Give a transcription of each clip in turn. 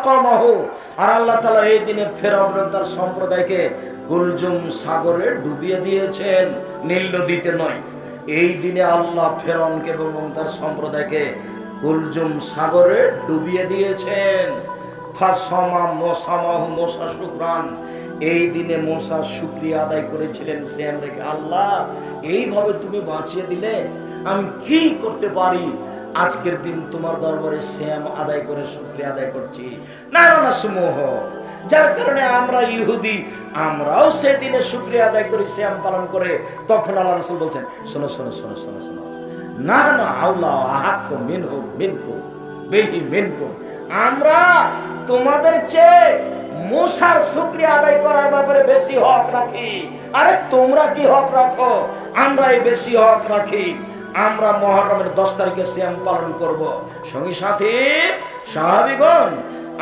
কওমাহু, আর আল্লাহ তাআলা এই দিনে ফেরাউন তার সম্প্রদায়কে কুলজুম সাগরে ডুবিয়ে দিয়েছেন, নীল নদীতে নয়। এই দিনে আল্লাহ ফেরাউনকে এবং তার সম্প্রদায়কে কুলজুম সাগরে ডুবিয়ে দিয়েছেন। ফাসমা মোসামাহু মোসা শুকরান, এই দিনে মোসা শুকরিয়া আদায় করেছিলেন সিয়াম রেখে। আল্লাহ, এইভাবে তুমি বাঁচিয়ে দিলে আমি কি করতে পারি? আজকের দিন তোমার দরবারে সিয়াম আদায় করে শুকরিয়া আদায় করছি। নারানা সমূহ, যার কারণে আমরা ইহুদি, আমরাও সেদিনে শুকরিয়া আদায় করি, সিয়াম পালন করে। তখন আল্লাহ রাসূল বলছেন, শোনো শোনো শোনো শোনো শোনো, না না আল্লাহ আহাক্কু মিনহু মিনকুম বিহি মিনকুম, আমরা তোমাদের চেয়ে মুসার শুকরিয়া আদায় করার ব্যাপারে বেশি হক রাখি। আরে তোমরা কি হক রাখো? আমরাই বেশি হক রাখি। আমরা মুহররমের 10 তারিখে সিয়াম পালন করব। সঙ্গী সাথী সাহাবীগণ,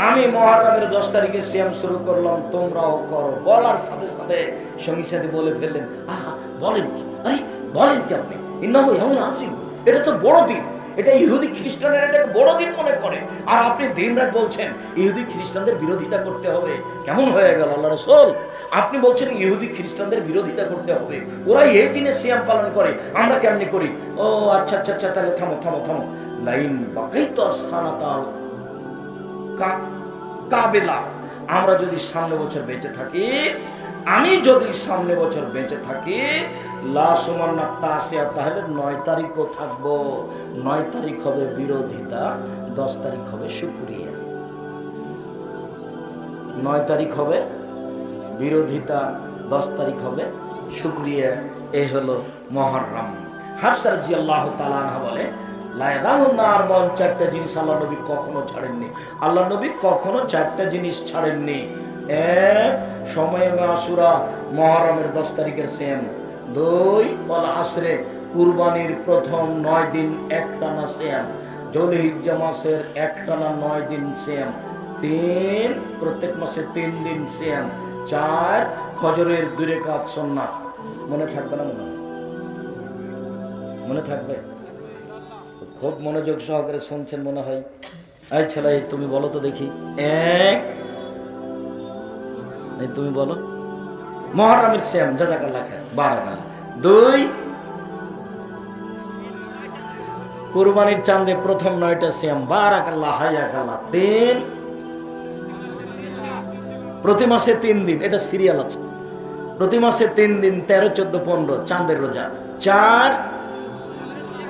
আমি মুহররমের 10 তারিখে সিয়াম শুরু করলাম, তোমরাও করো। বলার সাথে সাথে সঙ্গী সাথী বলে ফেললেন, আহা, বলেন কি? আরে বলেন কি আপনি? ইন্নাহু ইয়াউমুন আসিম, এটা তো বড় দিন, এটা ইহুদি খ্রিস্টানের এটাকে বড় দিন মনে করে, আর আপনি দিনরাত বলছেন ইহুদি খ্রিস্টানদের বিরোধিতা করতে হবে। কেমন হয়ে গেল আল্লাহ রাসূল? আপনি বলছেন ইহুদি খ্রিস্টানদের বিরোধিতা করতে হবে, ওরা এই দিনে সিয়াম পালন করে, আমরা কেমনি করি? ও আচ্ছা আচ্ছা আচ্ছা, তাহলে থামো থামো থামো। লাইন বাকাইতু সানাতাল কাবেলা, আমরা যদি সামনে বছর বেঁচে থাকি, আমি যদি সামনে বছর বেঁচে থাকি, লাসুমান্না তাসিয়া, তাহলে 9 তারিখও থাকবো। 9 তারিখ হবে বিরোধিতা, 10 তারিখ হবে শুকরিয়া। 9 তারিখ হবে বিরোধিতা, 10 তারিখ হবে শুকরিয়া। এ হলো মুহররম। হাফসা রাদিয়াল্লাহু তাআলা আনহা বলে, চারটা জিনিস আল্লাহ নবী কখনো ছাড়েননি। আল্লাহ নবী কখনো 4টা জিনিস ছাড়েননি। 1, সময়ে আশুরা, মুহররমের 10 তারিখের সিয়াম। 2, ওয়াল আসরে, কুরবানির প্রথম 9 দিন একটানা সিয়াম। যুলহিজ্জা মাসের একটানা 9 দিন সিয়াম। 3, প্রত্যেক মাসে 3 দিন সিয়াম। 4, ফজরের 2 রাকাত সুন্নাত। মনে থাকবে না? মনে থাকবে? খুব মনোযোগ সহকারে শুনছেন মনে হয়। এই ছেলে, তুমি বলো তো দেখি। 1, তুমি বলো। মুহররমের সিয়াম, জাযাকাল্লাহ খায়ের, বারাকাল্লাহ। 2, কুরবানির চাঁদে প্রথম 9টা সিয়াম, বারাকাল্লাহ, হায়াকাল্লাহ। 3, প্রতি মাসে 3 দিন, এটা সিরিয়াল আছে, প্রতি মাসে 3 দিন, 13, 14, 15 চাঁদের রোজা। 4,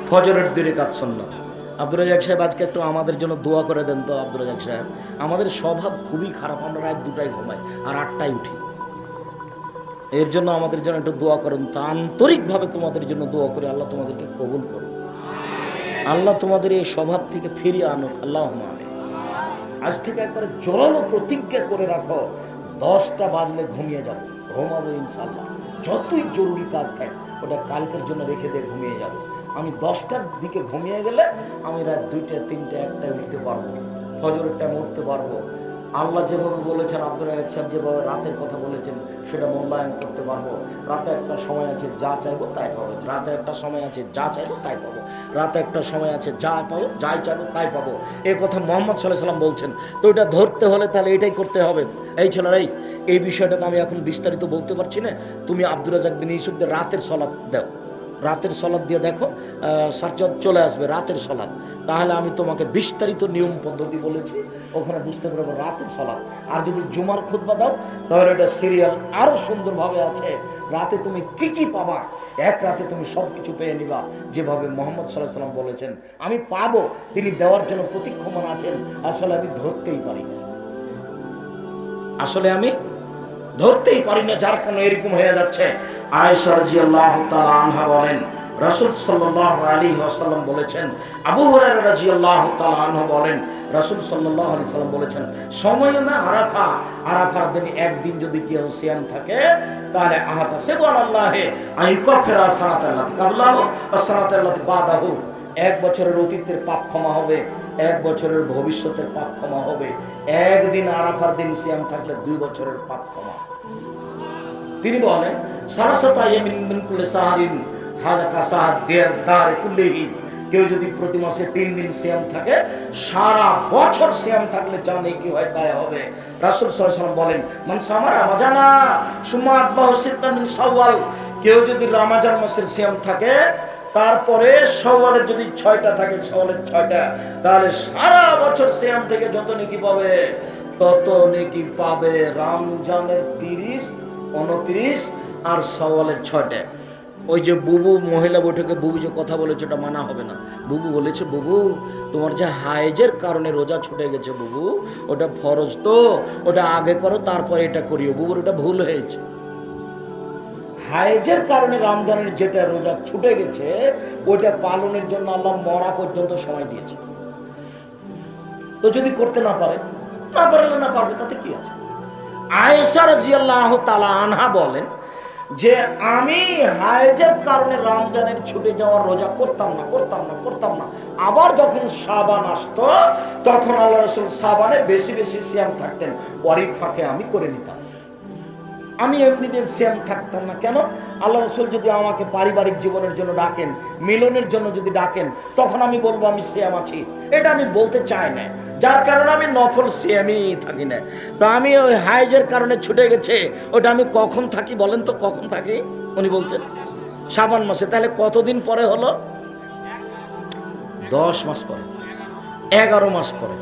ফজরের 2 রাকাত সুন্নাত। আব্দুর রাজ্জাক সাহেব, আজকে একটু আমাদের জন্য দোয়া করে দেন তো। আব্দুর রাজ্জাক সাহেব, আমাদের স্বভাব খুবই খারাপ, আমরা রাত 2টায় ঘুমাই আর 8টায় উঠি। এর জন্য আমাদের জন্য একটু দোয়া করুন। তা আন্তরিকভাবে তোমাদের জন্য দোয়া করি, আল্লাহ তোমাদেরকে কবুল করুন, আল্লাহ তোমাদের এই স্বভাব থেকে ফিরিয়ে আনুক, আল্লাহুম্মা আমিন। আজ থেকে একবারে জোরালো প্রতিজ্ঞা করে রাখো, 10টা বাজলে ঘুমিয়ে যাবো, ঘুমাবো ইনশাআল্লাহ। যতই জরুরি কাজ থাকে ওটা কালকের জন্য রেখে দিয়ে ঘুমিয়ে যাবো। আমি 10টার দিকে ঘুমিয়ে গেলে আমি রাত 2টা, 3টা, 1টায় উঠতে পারবো, ফজরের টাইমে উঠতে পারবো। আল্লাহ যেভাবে বলেছেন, আব্দুর রাজ্জাক সাহেব যেভাবে রাতের কথা বলেছেন, সেটা মূল্যায়ন করতে পারবো। রাতে একটা সময় আছে যা চাইবো তাই পাবো, রাতে একটা সময় আছে যা চাইবো তাই পাবো, রাতে একটা সময় আছে যা পাবো, যাই চাইবো তাই পাবো। এ কথা মুহাম্মদ সাল্লাল্লাহু আলাইহি ওয়াসাল্লাম বলছেন। তো এটা ধরতে হলে তাহলে এটাই করতে হবে। এই ছেলেরাই, এই বিষয়টা তো আমি এখন বিস্তারিত বলতে পারছি না। তুমি আব্দুর রাজ্জাক বিন ইউসুফদের রাতের সলাত দাও, রাতের সলাত দিয়ে দেখো সার্চ চলে আসবে রাতের সলাত। তাহলে আমি তোমাকে বিস্তারিত নিয়ম পদ্ধতি বলেছি, ওখানে বুঝতে পারবো রাতের সলাত। আর যদি জুমার খুতবা দাও, তাহলে এটা সিরিয়াল আরো সুন্দরভাবে আছে। রাতে তুমি কি কি পাবা, এক রাতে তুমি সব কিছু পেয়ে নিবা, যেভাবে মুহাম্মদ সাল্লাল্লাহু আলাইহি ওয়াসাল্লাম বলেছেন। আমি পাবো, তিনি দেওয়ার জন্য প্রতীক্ষমান আছেন। আসলে আমি ধরতেই পারি না, আসলে আমি ধরতেই পারি না, যার কারণে এরকম হয়ে যাচ্ছে। আয়েশা রাদিয়াল্লাহু তাআলা আনহা বলেন, রাসূল সাল্লাল্লাহু আলাইহি ওয়াসাল্লাম বলেছেন, আবু হুরায়রা রাদিয়াল্লাহু তাআলা আনহু বলেন, রাসূল সাল্লাল্লাহু আলাইহি ওয়াসাল্লাম বলেছেন, সময়মে আরাফা, আরাফার দিন একদিন যদি কেউ সিয়াম থাকে, তাহলে আহাতা সুবহানাল্লাহি আইকাফিরা সানাতাল্লাতি কাবলাহু ওয়া সানাতাল্লাতি বাদাহু, 1 বছরের অতীতের পাপ ক্ষমা হবে, 1 বছরের ভবিষ্যতের পাপ ক্ষমা হবে। একদিন আরাফার দিন সিয়াম থাকলে 2 বছরের পাপ ক্ষমা। তিনি বলেন, সালাসাতা ইয়ামিন মিন কুল্লি সাহারিন হালাকা সাহাদ দার কুল্লিহি, কেউ যদি প্রতি মাসে 3 দিন সিয়াম থাকে, সারা বছর সিয়াম থাকলে যা নেকি হয় তাই হবে। রাসূল সাল্লাল্লাহু আলাইহি ওয়াসাল্লাম বলেন, মান সামা রমাজানা সুম্মা আতবাহু সিত্তান মিন শাওয়াল, কেউ যদি রমজান মাসের সিয়াম থাকে তারপরে শাওয়ালের যদি 6টা থাকে, শাওয়ালের 6টা, তাহলে সারা বছর সিয়াম থেকে যত নেকি পাবে তত নেকি পাবে রমজানের 30, 29 আর শাওয়ালের 6টা। ওই যে বুবু মহিলা বৈঠকে বুবু যে কথা বলেছে ওটা মানা হবে না। বুবু বলেছে, বুবু তোমার যে হায়েজের কারণে রোজা ছুটে গেছে বুবু, ওটা ফরজ তো, ওটা আগে করো তারপরে এটা করিও। বুবুর ওটা ভুল হয়েছে। হায়েজের কারণে রমজানের যেটা রোজা ছুটে গেছে ওইটা পালনের জন্য আল্লাহ মরা পর্যন্ত সময় দিয়েছে। তো যদি করতে না পারে, না পারলে না পারবে, তাতে কি আছে? আয়েশা রাদিয়াল্লাহু তাআলা আনহা বলেন যে আমি হায়েজের কারণে রমজানের ছুটে যাওয়ার রোজা করতাম না। আবার যখন শাবান আসতো তখন আল্লাহ রাসূল শাবানে বেশি বেশি সিয়াম থাকতেন, ওরই ফাঁকে আমি করে নিতাম। আমি এমনিতে সিয়াম থাকতাম না। কেন? আল্লাহ রাসূল যদি আমাকে পারিবারিক জীবনের জন্য ডাকেন, মিলনের জন্য যদি ডাকেন, তখন আমি বলবো আমি সিয়াম আছি। এটা আমি বলতে চাই না, যার কারণে আমি নফল সিয়ামই থাকি না। তো আমি ওই হায়েজের কারণে ছুটে গেছে, ওটা আমি কখন থাকি বলেন তো? কখন থাকি? উনি বলছেন শাবান মাসে। তাহলে কতদিন পরে হলো? 10 মাস পরে, 11 মাস পরে।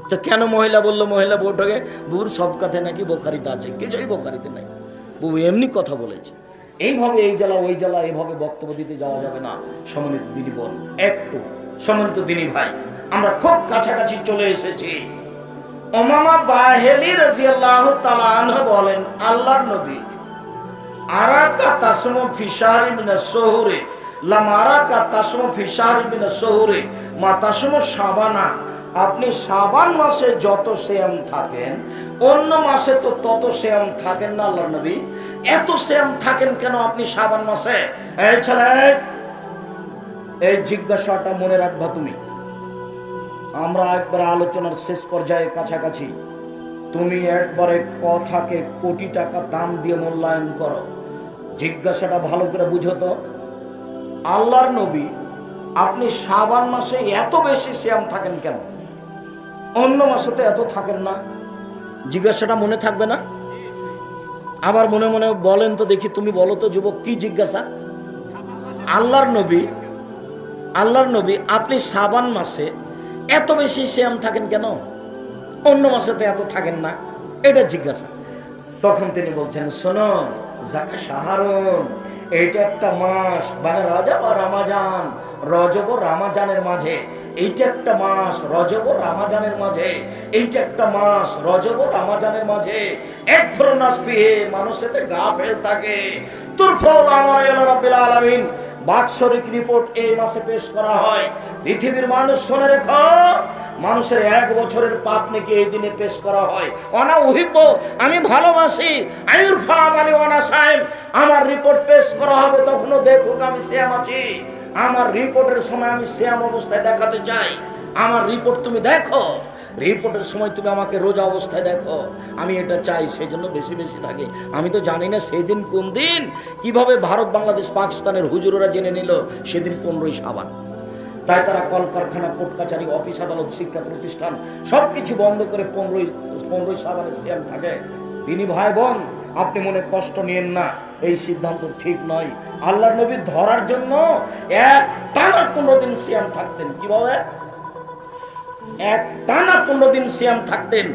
তো কেন মহিলা বললো? মহিলা বৈঠকে বুবুর সব কথা নাকি বোখারিতে আছে, কিছুই বোখারিতে নাই, বুবু এমনি কথা বলেছে। এইভাবে এই জেলা ওই জেলা এভাবে বক্তব্য দিতে যাওয়া যাবে না। সম্মানিত দিনী বোন, একটু সম্মানিত দিনী ভাই, আমরা খুব কাছাকাছি চলে এসেছি। উমামা বাহিলী রাদিয়াল্লাহু তাআলা আনহা বলেন, আল্লাহর নবী আরাকা তাসমু ফি শাহরি মিনাস সুহুরি লাম আরাকা তাসমু ফি শাহরি মিনাস সুহুরি মা তাসমু শাবানা, আপনি শাবান মাসে যত সিয়াম থাকেন অন্য মাসে তো তত সিয়াম থাকেন না আল্লাহর নবী। এত সিয়াম থাকেন কেন আপনি শাবান মাসে? এই ছেলে, এই জিজ্ঞাসাটা মনে রাখবা তুমি। আমরা একবার আলোচনার শেষ পর্যায়ে কাছাকাছি। তুমি একবারে কথাকে কোটি টাকা দাম দিয়ে মূল্যায়ন করো। জিজ্ঞাসাটা ভালো করে বুঝো তো। আল্লাহর নবী আপনি শাবান মাসে এত বেশি সিয়াম থাকেন কেন, অন্য মাসে তো এত থাকেন না? জিজ্ঞাসাটা মনে থাকবে না? আবার মনে মনে বলেন তো দেখি, তুমি বলো তো যুবক, কি জিজ্ঞাসা? আল্লাহর নবী আপনি শাবান মাসে এত বেশি সিয়াম থাকেন কেন, অন্য মাসে তো এত থাকেন না, এটা জিজ্ঞাসা। তখন তিনি বলছেন, শোনো যাকা শাহরুন, এইটা একটা মাস, মানে রজব আর রমাজান, রজব ও রমাজানের মাঝে এইটা একটা মাস, রজব ও রমাজানের মাঝে এইটা একটা মাস, রজব ও রমাজানের মাঝে এক ধরনের ফিহে মানুষেতে গাফেল থাকে। তুরফাউল আমাল ইলা রাব্বিল আলামিন, বাৎসরিক রিপোর্ট এই মাসে পেশ করা হয়। পৃথিবীর মানুষ শুনে রেখো, মানুষের 1 বছরের পাপ নাকি এই দিনে পেশ করা হয়। অনা উহিব্ব, আমি ভালোবাসি, আইরফা আমালি ওয়ানা সাইম, আমার রিপোর্ট পেশ করা হবে তখনও দেখুক আমি সিয়াম আছি। আমার রিপোর্টের সময় আমি সিয়াম অবস্থায় দেখাতে চাই। আমার রিপোর্ট তুমি দেখো, রিপোর্টের সময় তুমি আমাকে রোজা অবস্থায় দেখো, আমি এটা চাই। সেই জন্য বেশি বেশি থাকে। আমি তো জানি না সেই দিন কোন দিন, কিভাবে ভারত বাংলাদেশ পাকিস্তানের হুজুররা জেনে নিল সেদিন 15ই শাবান। তাই তারা কলকারখানা, কোর্ট কাছারি, অফিস আদালত, শিক্ষা প্রতিষ্ঠান সবকিছু বন্ধ করে 15ই শাবানের সিয়াম থাকে। তিনি ভাই বোন, আপনি মনে কষ্ট নিয়েন না, এই সিদ্ধান্ত ঠিক নয়। আল্লাহর নবী ধরার জন্য টানা 15 দিন সিয়াম থাকতেন। কিভাবে? টানা 15 দিন সিয়াম থাকতেন।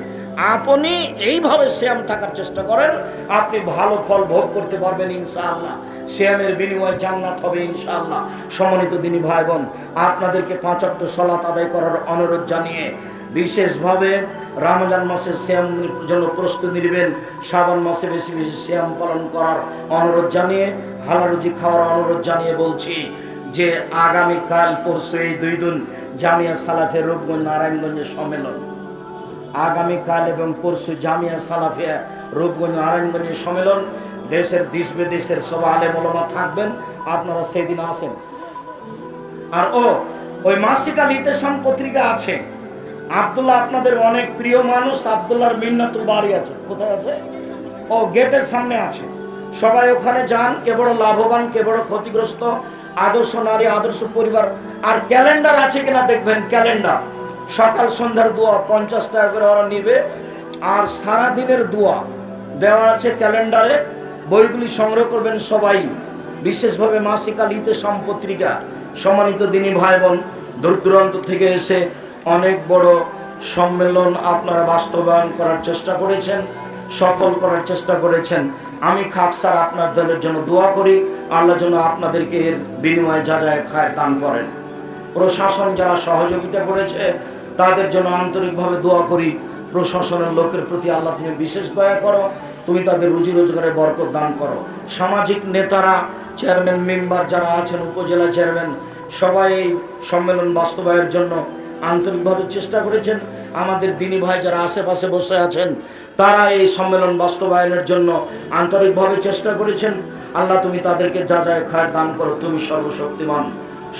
আপনি এইভাবে সিয়াম থাকার চেষ্টা করেন, আপনি ভালো ফল ভোগ করতে পারবেন ইনশাআল্লাহ। সিয়ামের বিনিময়ে জান্নাত হবে ইনশাআল্লাহ। সম্মানিত দিনী ভাই বোন, আপনাদেরকে 5 ওয়াক্ত সালাত আদায় করার অনুরোধ জানিয়ে, বিশেষভাবে রমজান মাসের সিয়ামের জন্য প্রস্তুতি নেবেন, শাবান মাসে বেশি বেশি সিয়াম পালন করার অনুরোধ জানিয়ে, হালাল রুজি খাওয়ার অনুরোধ জানিয়ে বলছি যে আগামীকাল পরশু এই 2 দিন জামিয়া সালাফিয়া রূপগঞ্জ নারায়ণগঞ্জের সম্মেলন। আগামীকাল এবং পরশু জামিয়া সালাফিয়া রূপগঞ্জ নারায়ণগঞ্জের সম্মেলন। দেশের দেশ বিদেশের সব আলেম ওলামা থাকবেন, আপনারা সেই দিন আসেন। আর ওই মাসিক আল ইতেসাম পত্রিকা আছে, আব্দুল্লাহ আপনাদের অনেক প্রিয় মানুষ, আব্দুল্লাহর মিন্নাতুল বাড়ি আছে। কোথায় আছে? গেটের সামনে আছে। সবাই ওখানে যান। কে বড় লাভবান, কে বড় ক্ষতিগ্রস্ত, আদর্শ নারী, আদর্শ পরিবার। আর ক্যালেন্ডার আছে কিনা দেখবেন, ক্যালেন্ডার সকাল সন্ধ্যার দোয়া 50 টাকা করে ওরা নিবে, আর সারা দিনের দোয়া দেওয়া আছে ক্যালেন্ডারে। বইগুলি সংগ্রহ করবেন সবাই, বিশেষভাবে মাসিক আল ইতেসাম পত্রিকা। সম্মানিত দিনী ভাই বোন, দূর দূরান্ত থেকে এসে অনেক বড় সম্মেলন আপনারা বাস্তবায়ন করার চেষ্টা করেছেন, সফল করার চেষ্টা করেছেন। আমি খাক স্যার আপনার দলের জন্য দোয়া করি, আল্লাহ যেন আপনাদেরকে এর বিনিময়ে যা যায় খায় দান করেন। প্রশাসন যারা সহযোগিতা করেছে তাদের জন্য আন্তরিকভাবে দোয়া করি। প্রশাসনের লোকের প্রতি আল্লাহ তুমি বিশেষ দয়া করো, তুমি তাদের রুজি রোজগারে বরকত দান করো। সামাজিক নেতারা, চেয়ারম্যান, মেম্বার যারা আছেন, উপজেলা চেয়ারম্যান, সবাই এই সম্মেলন বাস্তবায়নের জন্য আন্তরিকভাবে চেষ্টা করেছেন। আমাদের দিনী ভাই যারা আশেপাশে বসে আছেন তারা এই সম্মেলন বাস্তবায়নের জন্য আন্তরিকভাবে চেষ্টা করেছেন। আল্লাহ তুমি তাদেরকে যা যায় খায়ের দান করো, তুমি সর্বশক্তিমান।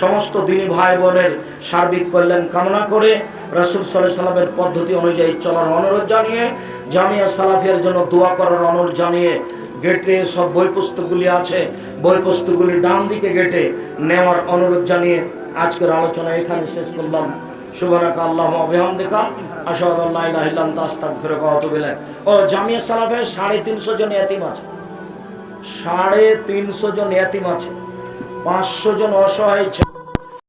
সমস্ত দিনী ভাই বোনের সার্বিক কল্যাণ কামনা করে রাসূল সাল্লাল্লাহু আলাইহি সাল্লামের পদ্ধতি অনুযায়ী চলার অনুরোধ জানিয়ে, জামিয়া সালাফিয়ার জন্য দোয়া করার অনুরোধ জানিয়ে, গেটে সব বই পুস্তকগুলি আছে, বই পুস্তকগুলি ডান দিকে গেটে নেওয়ার অনুরোধ জানিয়ে আজকের আলোচনা এখানে শেষ করলাম। সুবহানাকা আল্লাহুম্মা ওয়া বিহামদিকা আশহাদু আল্লা ইলাহা ইল্লা আনতা আস্তাগফিরুকা ওয়া আতুবু ইলাইক। ও জামিয়া সালাফিয়ার 350 জন ইয়াতিম আছে, 350 জন ইয়াতিম আছে, 500 জন অসহায়